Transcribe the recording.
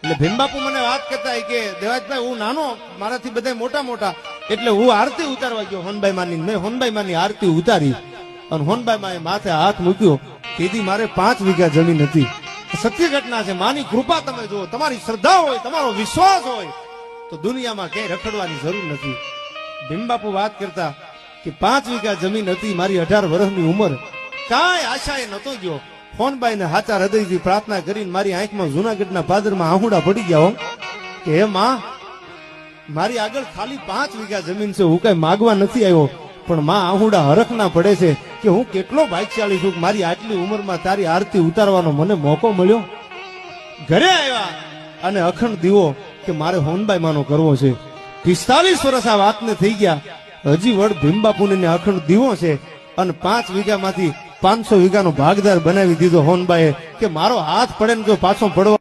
એટલે ભીમબાપુ મને વાત કરતા કે દેવાજભાઈ હું નાનો મારાથી બધા મોટા મોટા એટલે હું આરતી ઉતારવા ગયો હોનબાઈ માની મેં હોનબાઈ માની આરતી ઉતારી અને હોનબાઈ માએ માથે હાથ મૂક્યો તેથી મારે 5 વીઘા જમીન હતી સત્ય ઘટના છે માની કૃપા તમે જુઓ તમારી શ્રદ્ધા હોય તમારો વિશ્વાસ હોય તો દુનિયામાં ક્યાંય રખડવાની જરૂર નથી ભીમબાપુ વાત કરતા કે 5 વીઘા જમીન હતી મારી 18 વર્ષની ઉંમર કાંઈ આશાએ નતો ગયો હોનબાઈ ને હાચા હૃદયથી પ્રાર્થના કરીને મારી આંખમાં જુનાગઢના પાદરમાં આહુડા પડી ગયા હો કે હે માં મારી આગળ ખાલી 5 વીઘા જમીન છે હું કઈ માગવા નથી આવ્યો પણ માં આહુડા હરખના પડે છે કે હું કેટલો ભાગ્યશાળી છું મારી આટલી ઉંમરમાં તારી આરતી ઉતારવાનો મને મોકો મળ્યો ઘરે આવ્યા અને અખંડ દીવો કે મારે હોનબાઈ માનો કરવો છે 45 વર્ષ આ વાતને થઈ ગયા હજી વડ ભીમબાપુને અખંડ દીવો છે અને 5 વીઘામાંથી 500 વીઘાનો ભાગદાર બનાવી દીધો હોનબાઈએ કે મારો હાથ પડે ને જો પાછો પડવા